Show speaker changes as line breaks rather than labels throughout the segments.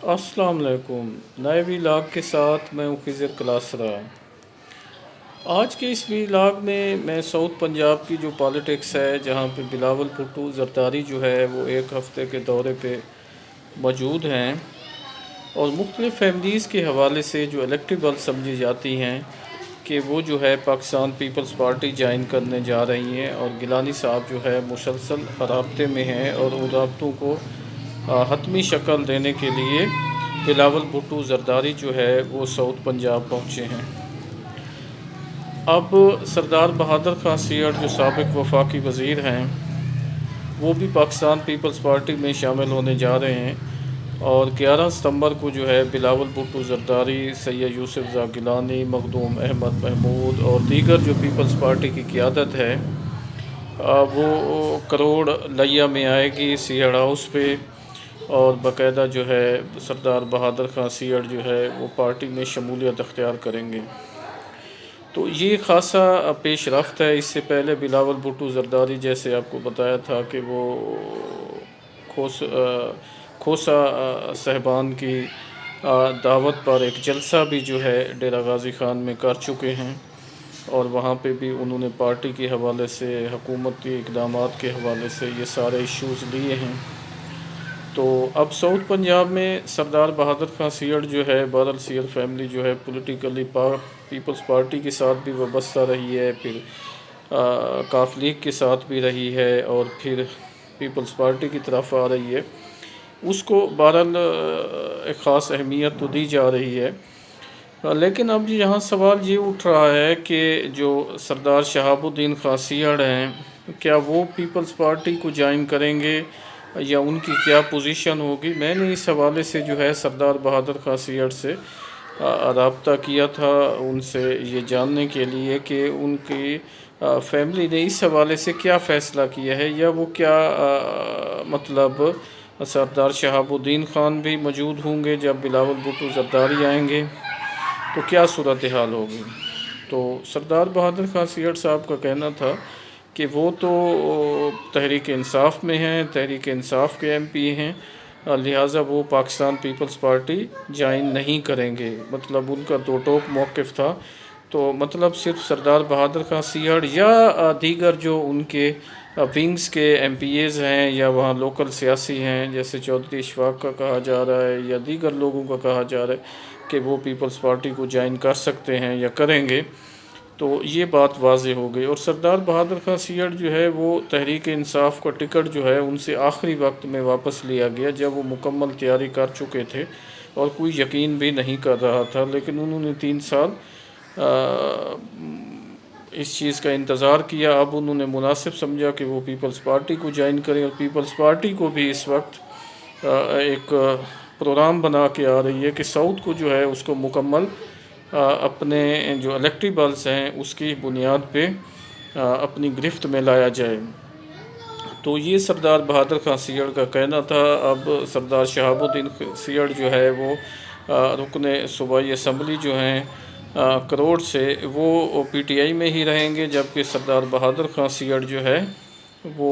السلام علیکم، نئے ویلاگ کے ساتھ میں ہوں خضر کلاسرا۔ آج کے اس ویلاگ میں ساؤتھ پنجاب کی جو پالیٹکس ہے، جہاں پہ بلاول بھٹو زرداری جو ہے وہ ایک ہفتے کے دورے پہ موجود ہیں، اور مختلف فیملیز کے حوالے سے جو الیکٹیبل سمجھی جاتی ہیں کہ وہ جو ہے پاکستان پیپلز پارٹی جوائن کرنے جا رہی ہیں، اور گیلانی صاحب جو ہے مسلسل رابطے میں ہیں، اور ان رابطوں کو حتمی شکل دینے کے لیے بلاول بھٹو زرداری جو ہے وہ ساؤتھ پنجاب پہنچے ہیں۔ اب سردار بہادر خان سیڑ جو سابق وفاقی وزیر ہیں، وہ بھی پاکستان پیپلز پارٹی میں شامل ہونے جا رہے ہیں، اور 11 ستمبر کو جو ہے بلاول بھٹو زرداری، سید یوسف زائی گیلانی، مخدوم احمد محمود اور دیگر جو پیپلز پارٹی کی قیادت ہے وہ کروڑ لیا میں آئے گی سیڑ ہاؤس پہ، اور باقاعدہ جو ہے سردار بہادر خان سیڑ جو ہے وہ پارٹی میں شمولیت اختیار کریں گے۔ تو یہ خاصا پیش رفت ہے۔ اس سے پہلے بلاول بھٹو زرداری جیسے آپ کو بتایا تھا کہ وہ کھوسا صاحبان کی دعوت پر ایک جلسہ بھی جو ہے ڈیرہ غازی خان میں کر چکے ہیں، اور وہاں پہ بھی انہوں نے پارٹی کے حوالے سے، حکومتی اقدامات کے حوالے سے یہ سارے ایشوز لیے ہیں۔ تو اب ساؤتھ پنجاب میں سردار بہادر خان سیڑ جو ہے، بہرحال سیڑ فیملی جو ہے پولیٹیکلی پیپلز پارٹی کے ساتھ بھی وابستہ رہی ہے، پھر کاف لیگ کے ساتھ بھی رہی ہے، اور پھر پیپلز پارٹی کی طرف آ رہی ہے۔ اس کو بہرحال ایک خاص اہمیت تو دی جا رہی ہے، لیکن اب یہاں سوال یہ اٹھ رہا ہے کہ جو سردار شہاب الدین خان سیڑ ہیں، کیا وہ پیپلز پارٹی کو جوائن کریں گے یا ان کی کیا پوزیشن ہوگی؟ میں نے اس حوالے سے جو ہے سردار بہادر خان سیڑ سے رابطہ کیا تھا، ان سے یہ جاننے کے لیے کہ ان کی فیملی نے اس حوالے سے کیا فیصلہ کیا ہے، یا وہ کیا مطلب سردار شہاب الدین خان بھی موجود ہوں گے جب بلاول بھٹو زرداری آئیں گے، تو کیا صورتحال ہوگی۔ تو سردار بہادر خان سیڑ صاحب کا کہنا تھا کہ وہ تو تحریک انصاف میں ہیں، تحریک انصاف کے ایم پی ہیں، لہٰذا وہ پاکستان پیپلز پارٹی جوائن نہیں کریں گے۔ مطلب ان کا دو ٹوک موقف تھا، تو مطلب صرف سردار بہادر خان سیڑ یا دیگر جو ان کے ونگز کے ایم پی ایز ہیں، یا وہاں لوکل سیاسی ہیں جیسے چودھری اشفاق کا کہا جا رہا ہے، یا دیگر لوگوں کا کہا جا رہا ہے کہ وہ پیپلز پارٹی کو جوائن کر سکتے ہیں یا کریں گے، تو یہ بات واضح ہو گئی۔ اور سردار بہادر خان سیڑ جو ہے وہ تحریک انصاف کا ٹکٹ جو ہے ان سے آخری وقت میں واپس لیا گیا، جب وہ مکمل تیاری کر چکے تھے اور کوئی یقین بھی نہیں کر رہا تھا، لیکن انہوں نے 3 سال اس چیز کا انتظار کیا۔ اب انہوں نے مناسب سمجھا کہ وہ پیپلز پارٹی کو جوائن کریں، اور پیپلز پارٹی کو بھی اس وقت ایک پروگرام بنا کے آ رہی ہے کہ ساؤتھ کو جو ہے اس کو مکمل اپنے جو الیکٹیبلز ہیں اس کی بنیاد پہ اپنی گرفت میں لایا جائے۔ تو یہ سردار بہادر خان سیڑ کا کہنا تھا۔ اب سردار شہاب الدین سیڑ جو ہے وہ رکن صوبائی اسمبلی جو ہیں کروڑ سے، وہ پی ٹی آئی میں ہی رہیں گے، جبکہ سردار بہادر خان سیڑ جو ہے وہ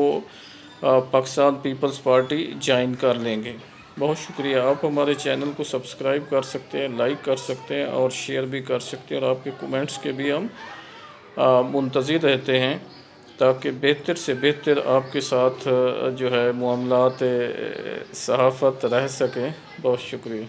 پاکستان پیپلز پارٹی جوائن کر لیں گے۔ بہت شکریہ۔ آپ ہمارے چینل کو سبسکرائب کر سکتے ہیں، لائک کر سکتے ہیں، اور شیئر بھی کر سکتے ہیں، اور آپ کے کومنٹس کے بھی ہم منتظر رہتے ہیں، تاکہ بہتر سے بہتر آپ کے ساتھ جو ہے معاملات صحافت رہ سکیں۔ بہت شکریہ۔